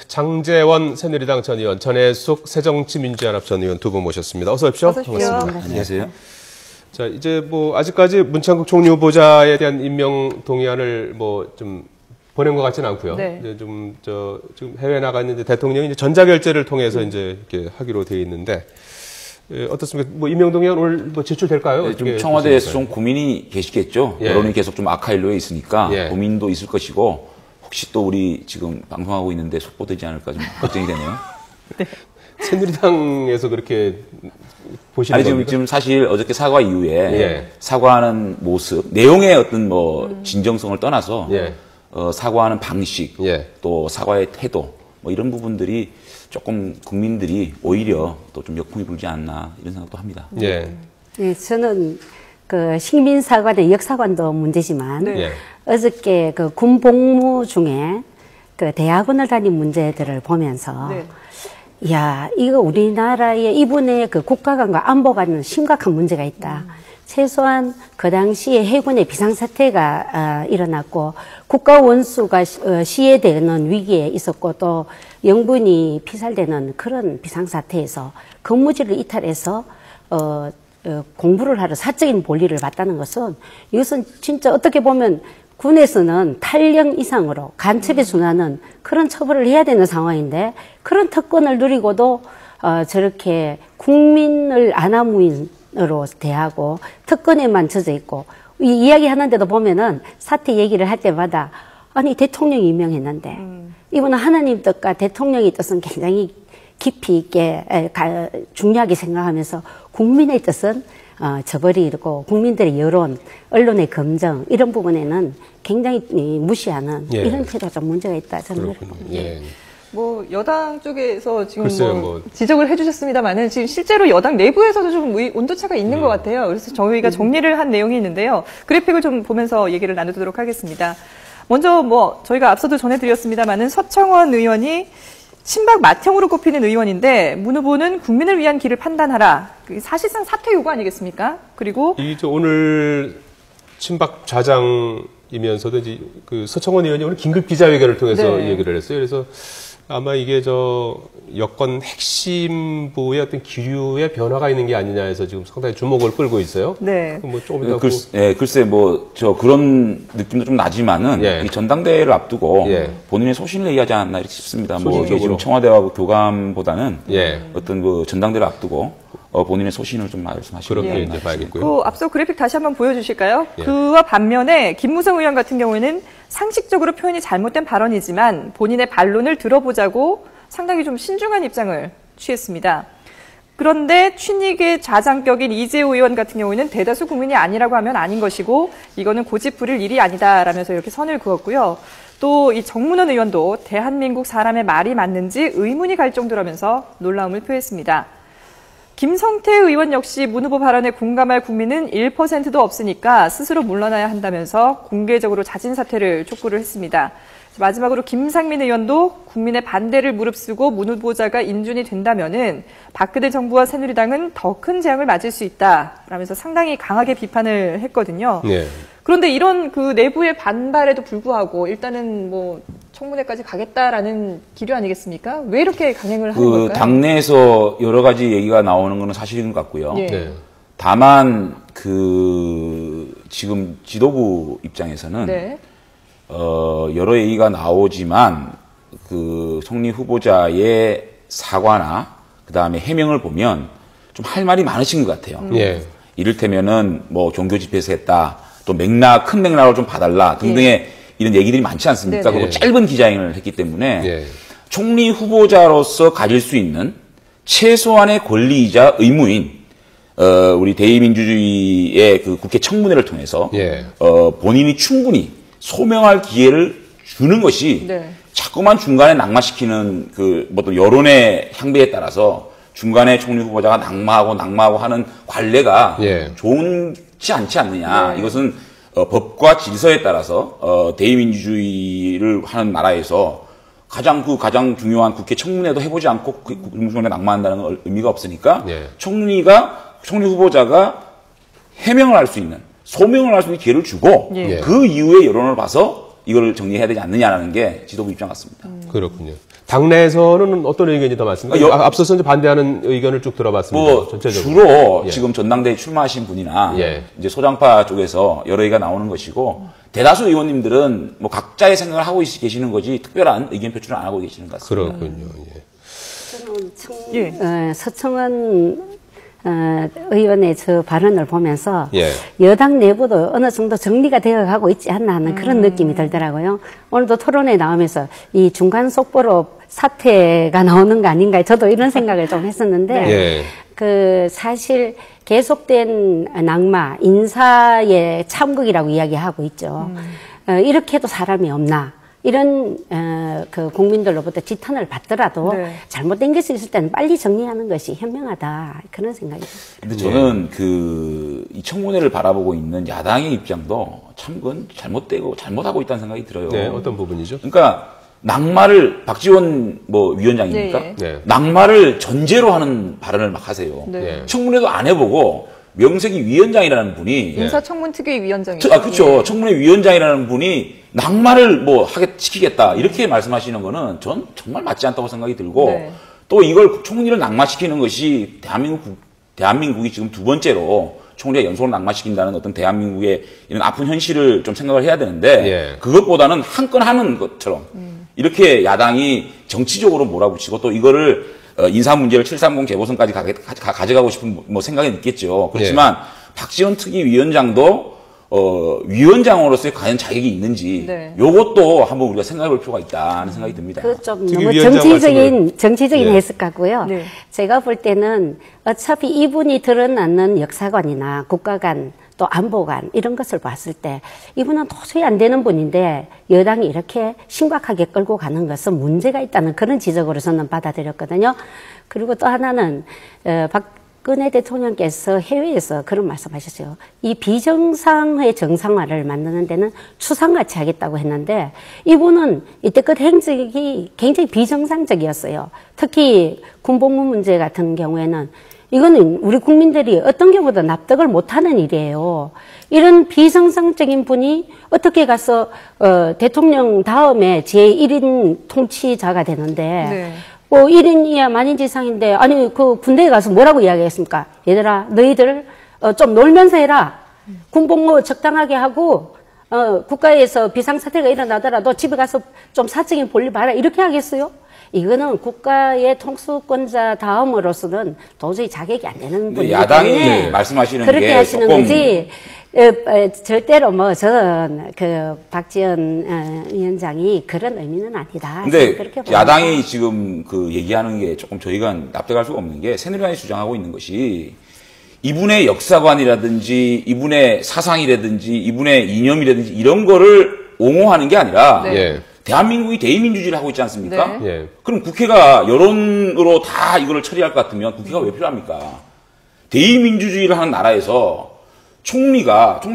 장제원 새누리당 전 의원, 전해숙 새정치민주연합 전 의원 두 분 모셨습니다. 어서 오십시오. 어서 오십시오. 반갑습니다. 안녕하세요. 자, 이제 아직까지 문창국 총리 후보자에 대한 임명 동의안을 좀 보낸 것 같지는 않고요. 네. 이제 지금 해외 나가 있는데 대통령이 이제 전자결제를 통해서 이제 이렇게 하기로 되어 있는데, 어떻습니까? 임명 동의안 오늘 제출될까요? 네, 좀 청와대에서 좀 고민이 계시겠죠. 예. 여론이 계속 좀 아카일로에 있으니까 예. 고민도 있을 것이고, 혹시 또 우리 지금 방송하고 있는데 속보되지 않을까 좀 걱정이 되네요. 네. 새누리당에서 그렇게 보시는 겁니까? 지금 사실 어저께 사과 이후에 예. 사과하는 모습, 내용의 어떤 진정성을 떠나서 예. 사과하는 방식, 예. 또 사과의 태도, 이런 부분들이 조금 국민들이 오히려 또 좀 역풍이 불지 않나 이런 생각도 합니다. 예. 네, 저는 식민사관의 역사관도 문제지만 네. 예. 어저께 군 복무 중에 대학원을 다닌 문제들을 보면서 네. 야, 이거 우리나라의 이분의 국가 간과 안보가는 심각한 문제가 있다. 최소한 그 당시에 해군의 비상사태가 일어났고 국가 원수가 시해되는 위기에 있었고 또 영분이 피살되는 그런 비상사태에서 근무지를 이탈해서 공부를 하러 사적인 볼일을 봤다는 것은 이것은 진짜 어떻게 보면 군에서는 탈령 이상으로 간첩에 준하는 그런 처벌을 해야 되는 상황인데 그런 특권을 누리고도 저렇게 국민을 아나무인으로 대하고 특권에만 젖어 있고 이 이야기 하는데도 보면은 사태 얘기를 할 때마다 아니 대통령이 임명했는데 이분은 하나님 뜻과 대통령의 뜻은 굉장히 깊이 있게 중요하게 생각하면서 국민의 뜻은 저버리고 국민들의 여론, 언론의 검증 이런 부분에는 굉장히 무시하는 예. 이런 태도가 좀 문제가 있다 저는 그렇군요. 예. 여당 쪽에서 지금 글쎄요, 지적을 해주셨습니다만은 지금 실제로 여당 내부에서도 좀 온도차가 있는 것 같아요. 그래서 저희가 정리를 한 내용이 있는데요. 그래픽을 좀 보면서 얘기를 나누도록 하겠습니다. 먼저 저희가 앞서도 전해드렸습니다만은 서청원 의원이 친박 맏형으로 꼽히는 의원인데 문 후보는 국민을 위한 길을 판단하라. 사실상 사퇴 요구 아니겠습니까? 그리고 오늘 친박 좌장이면서도 이제 서청원 의원이 오늘 긴급 기자회견을 통해서 네. 얘기를 했어요. 그래서 아마 이게 여권 핵심부의 어떤 기류의 변화가 있는 게 아니냐 해서 지금 상당히 주목을 끌고 있어요. 네. 조금 이따 글쎄 그런 느낌도 좀 나지만은 예. 이 전당대회를 앞두고 예. 본인의 소신을 얘기하지 않았나 이렇게 싶습니다. 이게 소신적으로. 지금 청와대와 교감보다는 예. 어떤 전당대회를 앞두고 본인의 소신을 좀 말씀하시는 그렇게 게 이제 봐야겠고요. 앞서 그래픽 다시 한번 보여주실까요? 예. 그와 반면에 김무성 의원 같은 경우에는 상식적으로 표현이 잘못된 발언이지만 본인의 반론을 들어보자고 상당히 좀 신중한 입장을 취했습니다. 그런데 친이계 좌장격인 이재호 의원 같은 경우에는 대다수 국민이 아니라고 하면 아닌 것이고 이거는 고집 부릴 일이 아니다라면서 이렇게 선을 그었고요. 또 이 정문원 의원도 대한민국 사람의 말이 맞는지 의문이 갈 정도라면서 놀라움을 표했습니다. 김성태 의원 역시 문 후보 발언에 공감할 국민은 1%도 없으니까 스스로 물러나야 한다면서 공개적으로 자진 사퇴를 촉구를 했습니다. 마지막으로 김상민 의원도 국민의 반대를 무릅쓰고 문 후보자가 인준이 된다면은 박근혜 정부와 새누리당은 더 큰 재앙을 맞을 수 있다라면서 상당히 강하게 비판을 했거든요. 예. 그런데 이런 내부의 반발에도 불구하고 일단은 청문회까지 가겠다라는 기류 아니겠습니까? 왜 이렇게 강행을 하는 걸까요? 당내에서 여러 가지 얘기가 나오는 것은 사실인 것 같고요. 예. 네. 다만 지금 지도부 입장에서는 네. 여러 얘기가 나오지만 총리 후보자의 사과나 그다음에 해명을 보면 좀 할 말이 많으신 것 같아요. 예. 이를테면은 종교 집회에서 했다. 또 큰 맥락을 좀 봐달라 등등의 이런 얘기들이 많지 않습니까? 네네. 그리고 짧은 기자회견을 했기 때문에 예. 총리 후보자로서 가질 수 있는 최소한의 권리이자 의무인 우리 대의민주주의의 국회 청문회를 통해서 예. 본인이 충분히 소명할 기회를 주는 것이 네. 자꾸만 중간에 낙마시키는 어떤 여론의 향배에 따라서 중간에 총리 후보자가 낙마하고 하는 관례가 예. 좋지 않지 않느냐. 네. 이것은 법과 질서에 따라서 대의민주주의를 하는 나라에서 가장 중요한 국회 청문회도 해보지 않고 국무총리가 낙마한다는 건 의미가 없으니까 예. 총리 후보자가 해명을 할 수 있는 소명을 할 수 있는 기회를 주고 예. 그 이후에 여론을 봐서 이걸 정리해야 되지 않느냐라는 게 지도부 입장 같습니다. 그렇군요. 당내에서는 어떤 의견이 더 많습니까? 앞서서 이제 반대하는 의견을 쭉 들어봤습니다. 뭐 전체적으로. 주로 예. 지금 전당대회 출마하신 분이나 예. 이제 소장파 쪽에서 여러 의견가 나오는 것이고 대다수 의원님들은 뭐 각자의 생각을 하고 계시는 거지 특별한 의견 표출을 안 하고 계시는 것 같습니다. 그렇군요. 예. 저는 서청원 의원의 저 발언을 보면서 예. 여당 내부도 어느 정도 정리가 되어가고 있지 않나 하는 그런 느낌이 들더라고요. 오늘도 토론회 나오면서 이 중간 속보로 사퇴가 나오는 거 아닌가 저도 이런 생각을 좀 했었는데 예. 그 사실 계속된 낙마, 인사의 참극이라고 이야기하고 있죠. 이렇게 해도 사람이 없나. 이런 그 국민들로부터 지탄을 받더라도 네. 잘못된 것이 있을 때는 빨리 정리하는 것이 현명하다 그런 생각이 듭니다. 근데 저는 이 청문회를 바라보고 있는 야당의 입장도 참 그건 잘못되고 잘못하고 있다는 생각이 들어요. 네, 어떤 부분이죠? 그러니까 낙마를 박지원 뭐 위원장입니까? 네, 네. 낙마를 전제로 하는 발언을 막 하세요. 네. 예. 청문회도 안 해보고 명색이 위원장이라는 분이 인사청문특위 위원장이죠. 그렇죠. 청문회 위원장이라는 분이 낙마를 뭐 시키겠다 이렇게 말씀하시는 거는 전 정말 맞지 않다고 생각이 들고 네. 또 이걸 총리를 낙마시키는 것이 대한민국이 지금 두 번째로 총리가 연속으로 낙마시킨다는 어떤 대한민국의 이런 아픈 현실을 좀 생각을 해야 되는데 예. 그것보다는 한 건 하는 것처럼 이렇게 야당이 정치적으로 몰아붙이고 또 이거를 인사 문제를 730 재보선까지 가져가고 싶은 뭐 생각이 있겠죠. 그렇지만 박지원 특위 위원장도 위원장으로서의 과연 자격이 있는지 네. 요것도 한번 우리가 생각해 볼 필요가 있다는 생각이 듭니다. 그 좀 특위 너무 위원장 정치적인 예. 해석 같고요. 네. 제가 볼 때는 어차피 이분이 드러나는 역사관이나 국가관 또 안보관 이런 것을 봤을 때 이분은 도저히 안 되는 분인데 여당이 이렇게 심각하게 끌고 가는 것은 문제가 있다는 그런 지적으로 저는 받아들였거든요. 그리고 또 하나는 박근혜 대통령께서 해외에서 그런 말씀하셨어요. 이 비정상의 정상화를 만드는 데는 추상같이 하겠다고 했는데 이분은 이때껏 행적이 굉장히 비정상적이었어요. 특히 군복무 문제 같은 경우에는 이거는 우리 국민들이 어떤 경우도 납득을 못하는 일이에요. 이런 비정상적인 분이 어떻게 가서 대통령 다음에 제1인 통치자가 되는데 네. 뭐 1인 이하 만인 지상인데 아니 그 군대에 가서 뭐라고 이야기했습니까? 얘들아 너희들 좀 놀면서 해라. 군복무 적당하게 하고 국가에서 비상사태가 일어나더라도 집에 가서 좀 사적인 볼일 봐라. 이렇게 하겠어요? 이거는 국가의 통수권자 다음으로서는 도저히 자격이 안 되는 분이기 야당이 때문에 말씀하시는 그렇게 게 하시는 조금 거지. 절대로 뭐 저는 그 박지원 위원장이 그런 의미는 아니다. 근데 그렇게 봅니다. 야당이 지금 그 얘기하는 게 조금 저희가 납득할 수가 없는 게 새누리당이 주장하고 있는 것이 이분의 역사관이라든지 이분의 사상이라든지 이분의 이념이라든지 이런 거를 옹호하는 게 아니라 네. 예. 대한민국이 대의민주주의를 하고 있지 않습니까? 네. 예. 그럼 국회가 여론으로 다 이거를 처리할 것 같으면 국회가 왜 필요합니까? 대의민주주의를 하는 나라에서 총리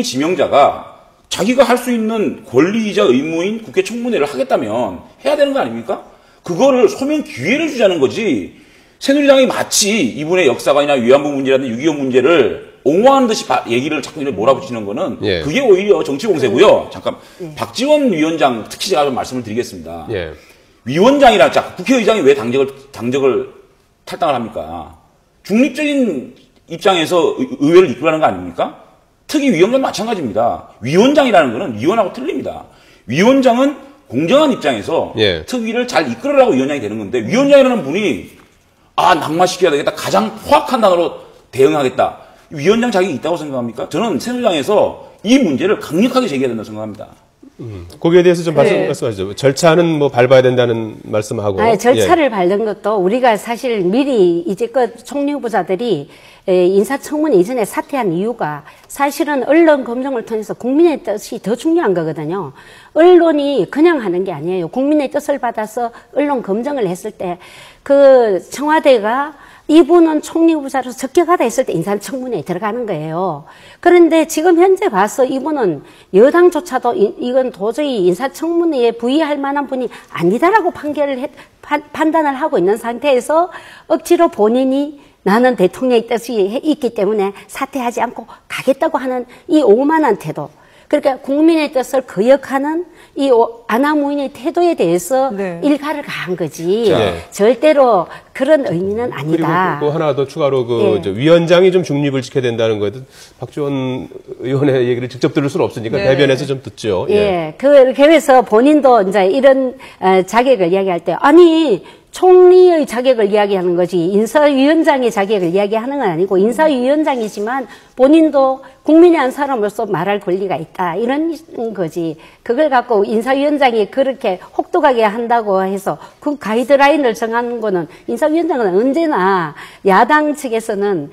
지명자가 자기가 할 수 있는 권리이자 의무인 국회 청문회를 하겠다면 해야 되는 거 아닙니까? 그거를 소명 기회를 주자는 거지. 새누리당이 마치 이분의 역사관이나 위안부 문제라든지 6.25 문제를 옹호하는 듯이 얘기를 자꾸 이렇게 몰아붙이는 거는 예. 그게 오히려 정치 공세고요. 잠깐 박지원 위원장 특히 제가 좀 말씀을 드리겠습니다. 예. 위원장이라 국회의장이 왜 당적을 탈당을 합니까? 중립적인 입장에서 의회를 이끌어가는 거 아닙니까? 특히 위원장도 마찬가지입니다. 위원장이라는 거는 위원하고 틀립니다. 위원장은 공정한 입장에서 예. 특위를 잘 이끌으라고 위원장이 되는 건데 위원장이라는 분이 낙마시켜야 되겠다. 가장 포악한 단어로 대응하겠다. 위원장 자격이 있다고 생각합니까? 저는 새누리당에서 이 문제를 강력하게 제기해야 된다고 생각합니다. 거기에 대해서 좀 네. 말씀하시죠. 절차는 뭐 밟아야 된다는 말씀하고. 아니, 절차를 밟는 것도 우리가 사실 미리 이제껏 총리 후보자들이 인사청문회 이전에 사퇴한 이유가 사실은 언론 검증을 통해서 국민의 뜻이 더 중요한 거거든요. 언론이 그냥 하는 게 아니에요. 국민의 뜻을 받아서 언론 검증을 했을 때 그 청와대가 이분은 총리 후보자로서 적격하다 했을 때 인사청문회에 들어가는 거예요. 그런데 지금 현재 봐서 이분은 여당조차도 이건 도저히 인사청문회에 부의할 만한 분이 아니다라고 판단을 하고 있는 상태에서 억지로 본인이 나는 대통령의 뜻이 있기 때문에 사퇴하지 않고 가겠다고 하는 이 오만한 태도. 그러니까 국민의 뜻을 거역하는 이 아나무인의 태도에 대해서 네. 일가를 가한 거지. 네. 절대로 그런 의미는 아니다. 그리고 하나 더 추가로 예. 이제 위원장이 좀 중립을 지켜야 된다는 거에도 박지원 의원의 얘기를 직접 들을 수는 없으니까 네. 대변해서 좀 듣죠. 예. 그래서 본인도 이제 이런 자격을 이야기할 때, 아니, 총리의 자격을 이야기하는 거지, 인사위원장의 자격을 이야기하는 건 아니고, 인사위원장이지만 본인도 국민의 한 사람으로서 말할 권리가 있다. 이런 거지. 그걸 갖고 인사위원장이 그렇게 혹독하게 한다고 해서 그 가이드라인을 정하는 거는 인사위원장은 언제나 야당 측에서는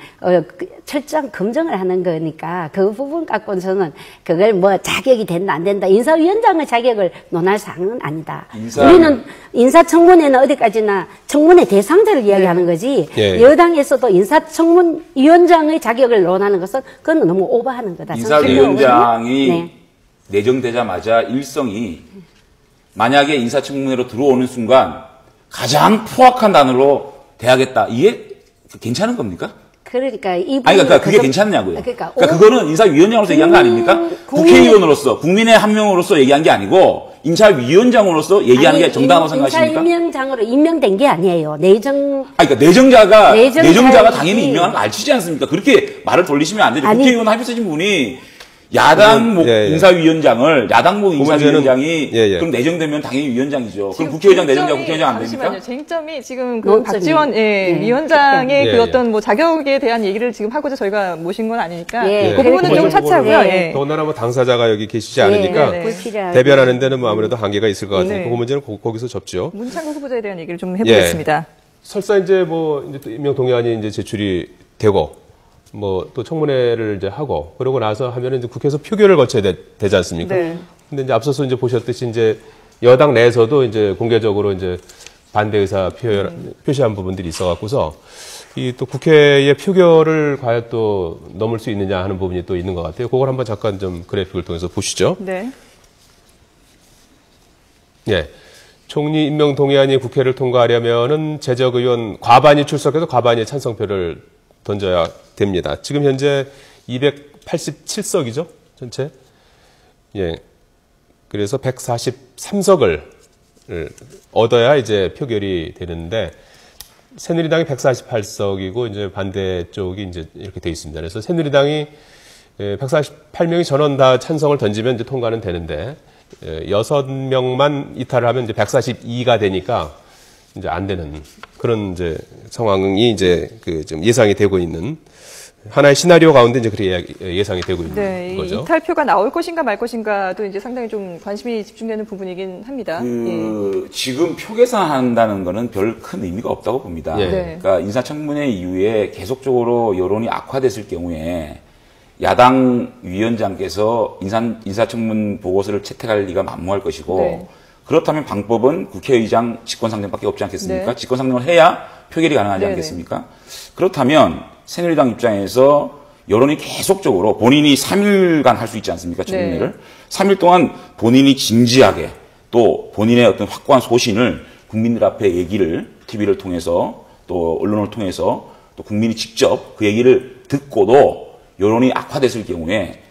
철저한 검증을 하는 거니까 그 부분 갖고는 저는 그걸 뭐 자격이 된다 안 된다. 인사위원장의 자격을 논할 사항은 아니다. 우리는 인사청문회는 어디까지나 청문회 대상자를 이야기하는 거지. 예. 여당에서도 인사청문위원장의 자격을 논하는 것은 그건 너무 오버하는 거다. 인사위원장이 네. 내정되자마자 일성이 만약에 인사청문회로 들어오는 순간 가장 포악한 단어로 대하겠다. 이게 괜찮은 겁니까? 그러니까 이 아니, 그러니까 그게 괜찮냐고요. 그러니까 그거는 인사위원장으로서 얘기한 거 아닙니까? 국회의원으로서, 국민의 한 명으로서 얘기한 게 아니고, 인사위원장으로서 얘기하는 게 정당하다고 생각하십니까? 인사임명장으로 임명된 게 아니에요. 그러니까 내정자가 내정자가 당연히 임명하는 거 알치지 않습니까? 그렇게 말을 돌리시면 안 되죠. 아니, 국회의원 합의하신 분이 야당목 예, 예. 인사위원장을 야당목 인사위원장이 예, 예. 그럼 내정되면 당연히 위원장이죠. 그럼 국회의장 내정자 국회의장 안 됩니까? 잠시만요. 쟁점이 지금 그 논점이. 박지원 예. 위원장의 예, 그 예. 어떤 뭐 자격에 대한 얘기를 지금 하고자 저희가 모신 건 아니니까 예. 그 부분은 좀 그거는 차치하고요. 예. 예. 더군다나 뭐 당사자가 여기 계시지 않으니까 네, 네. 불필요하게. 대변하는 데는 뭐 아무래도 한계가 있을 것 같으니까 네. 그 문제는 거기서 접죠. 문창구 후보자에 대한 얘기를 좀 해보겠습니다. 설사 이제 뭐 이제 또 임명 동의안이 이제 제출이 되고 뭐 또 청문회를 이제 하고 그러고 나서 하면은 이제 국회에서 표결을 거쳐야 되지 않습니까? 네. 근데 이제 앞서서 이제 보셨듯이 이제 여당 내에서도 이제 공개적으로 이제 반대 의사 표시한 부분들이 있어갖고서 이 또 국회의 표결을 과연 또 넘을 수 있느냐 하는 부분이 또 있는 것 같아요. 그걸 한번 잠깐 좀 그래픽을 통해서 보시죠. 네. 예. 총리 임명 동의안이 국회를 통과하려면은 재적 의원 과반이 출석해서 과반이 찬성표를 던져야 됩니다. 지금 현재 287석이죠, 전체. 예. 그래서 143석을 얻어야 이제 표결이 되는데, 새누리당이 148석이고, 이제 반대쪽이 이제 이렇게 돼 있습니다. 그래서 새누리당이 148명이 전원 다 찬성을 던지면 이제 통과는 되는데, 6명만 이탈을 하면 이제 142가 되니까 이제 안 되는 그런 이제 상황이 이제 그 좀 예상이 되고 있는 하나의 시나리오 가운데 이제 그렇게 예상이 되고 있는 네, 거죠. 이 이탈표가 나올 것인가 말 것인가도 이제 상당히 좀 관심이 집중되는 부분이긴 합니다. 지금 표 계산한다는 거는 별 큰 의미가 없다고 봅니다. 예. 네. 그러니까 인사청문회 이후에 계속적으로 여론이 악화됐을 경우에 야당 위원장께서 인사청문 보고서를 채택할 리가 만무할 것이고 네. 그렇다면 방법은 국회의장 직권상정밖에 없지 않겠습니까? 네. 직권상정을 해야 표결이 가능하지 네네. 않겠습니까? 그렇다면 새누리당 입장에서 여론이 계속적으로 본인이 3일간 할 수 있지 않습니까? 청문회를. 네. 3일 동안 본인이 진지하게 또 본인의 어떤 확고한 소신을 국민들 앞에 얘기를 TV를 통해서 또 언론을 통해서 또 국민이 직접 그 얘기를 듣고도 여론이 악화됐을 경우에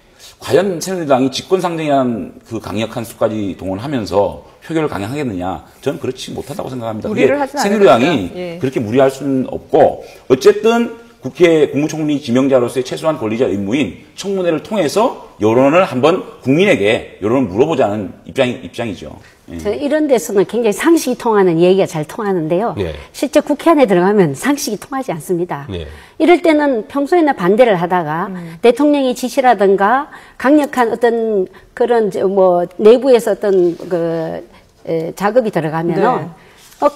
과연 새누리당이 직권상정이라는 그 강력한 수까지 동원하면서 표결을 강행하겠느냐? 저는 그렇지 못하다고 생각합니다. 무리를 하진 않을 새누리당이 것이다. 예. 그렇게 무리할 수는 없고 어쨌든 국회 국무총리 지명자로서의 최소한 권리자 의무인 청문회를 통해서 여론을 한번 국민에게 여론을 물어보자는 입장이죠. 예. 저 이런 데서는 굉장히 상식이 통하는 얘기가 잘 통하는데요. 네. 실제 국회 안에 들어가면 상식이 통하지 않습니다. 네. 이럴 때는 평소에는 반대를 하다가 대통령의 지시라든가 강력한 어떤 그런 뭐 내부에서 어떤 작업이 들어가면은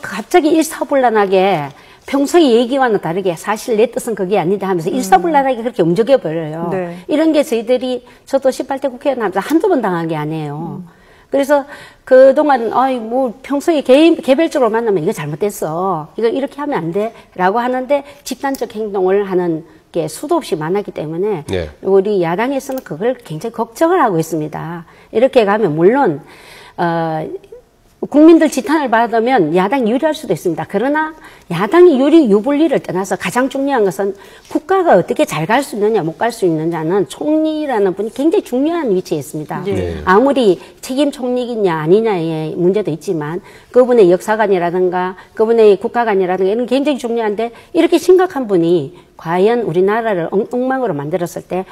갑자기 일사불란하게 평소의 얘기와는 다르게 사실 내 뜻은 그게 아니다 하면서 일사불란하게 그렇게 움직여버려요. 네. 이런 게 저희들이 저도 18대 국회의원 하면서 한두 번 당한 게 아니에요. 그래서 그동안 뭐 평소에 개별적으로 만나면 이거 잘못됐어. 이거 이렇게 하면 안 돼. 라고 하는데 집단적 행동을 하는 게 수도 없이 많았기 때문에 네. 우리 야당에서는 그걸 굉장히 걱정을 하고 있습니다. 이렇게 가면 물론 국민들 지탄을 받으면 야당이 유리할 수도 있습니다. 그러나 야당이 유불리를 떠나서 가장 중요한 것은 국가가 어떻게 잘 갈 수 있느냐 못 갈 수 있느냐는 총리라는 분이 굉장히 중요한 위치에 있습니다. 네. 아무리 책임 총리이냐 아니냐의 문제도 있지만 그분의 역사관이라든가 그분의 국가관이라든가 이런 게 굉장히 중요한데 이렇게 심각한 분이 과연 우리나라를 엉망으로 만들었을 때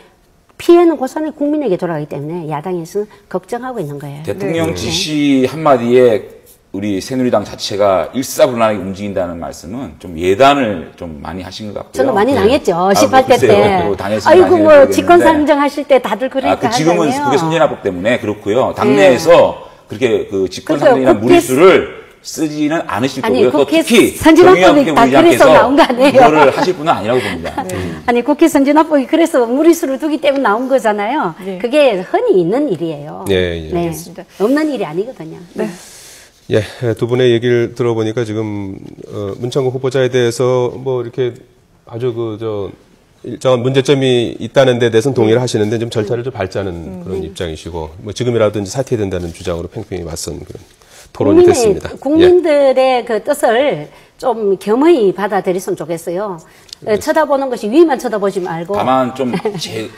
피해는 고스란히 국민에게 돌아가기 때문에 야당에서는 걱정하고 있는 거예요. 대통령 지시 한마디에 우리 새누리당 자체가 일사불란하게 움직인다는 말씀은 좀 예단을 좀 많이 하신 것 같고요. 저는 많이 당했죠. 뭐 18대 때. 아이고 뭐 직권 상정하실 때 다들 그러니까 지금은 하잖아요. 국회 선진화법 때문에 그렇고요. 당내에서 그렇게 그 직권 상정이나 무리수를 쓰지는 않으실 거고요. 또 특히 선진화법이 다 그래서 나온 거 아니에요? 이거를 하실 분은 아니라고 봅니다. 아니 국회 선진화법이 그래서 무리수를 두기 때문에 나온 거잖아요. 네. 그게 흔히 있는 일이에요. 예, 예. 네. 알겠습니다. 없는 일이 아니거든요. 네. 예, 두 분의 얘기를 들어보니까 지금 문창국 후보자에 대해서 뭐 이렇게 아주 일정한 문제점이 있다는 데 대해서는 동의를 하시는데 좀 절차를 좀 밟자는 그런 입장이시고 뭐 지금이라도 사퇴해야 된다는 주장으로 팽팽히 맞선 그런 토론이 됐습니다. 국민들의 그 뜻을 좀 겸허히 받아들였으면 좋겠어요. 쳐다보는 것이 위만 쳐다보지 말고. 다만 좀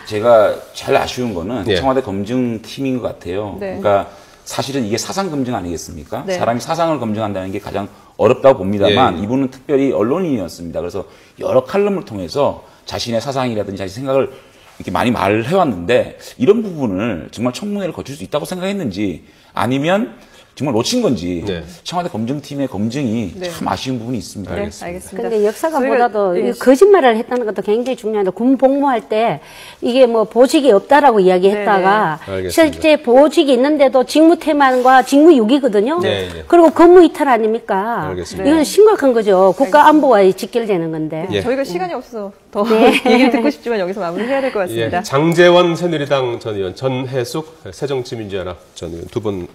제가 잘 아쉬운 거는 예. 청와대 검증팀인 것 같아요. 네. 그러니까 사실은 이게 사상 검증 아니겠습니까? 네. 사람이 사상을 검증한다는 게 가장 어렵다고 봅니다만 예. 이분은 특별히 언론인이었습니다. 그래서 여러 칼럼을 통해서 자신의 사상이라든지 자신의 생각을 이렇게 많이 말을 해왔는데 이런 부분을 정말 청문회를 거칠 수 있다고 생각했는지 아니면 정말 놓친 건지 네. 청와대 검증팀의 검증이 네. 참 아쉬운 부분이 있습니다. 네, 알겠습니다. 근데 역사관보다도 저희가, 예. 거짓말을 했다는 것도 굉장히 중요한데 군 복무할 때 이게 뭐 보직이 없다라고 이야기했다가 네, 네. 알겠습니다. 실제 보직이 있는데도 직무태만과 직무유기거든요. 네, 네. 그리고 근무 이탈 아닙니까? 알겠습니다. 이건 심각한 거죠. 국가 안보와 직결되는 건데. 예. 저희가 시간이 없어서 더 얘기를 듣고 싶지만 여기서 마무리해야 될 것 같습니다. 예, 장제원 새누리당 전 의원, 전해숙 새정치민주연합 전 의원 두 분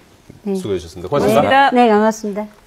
수고해 주셨습니다. 고맙습니다. 고맙습니다. 네, 고맙습니다.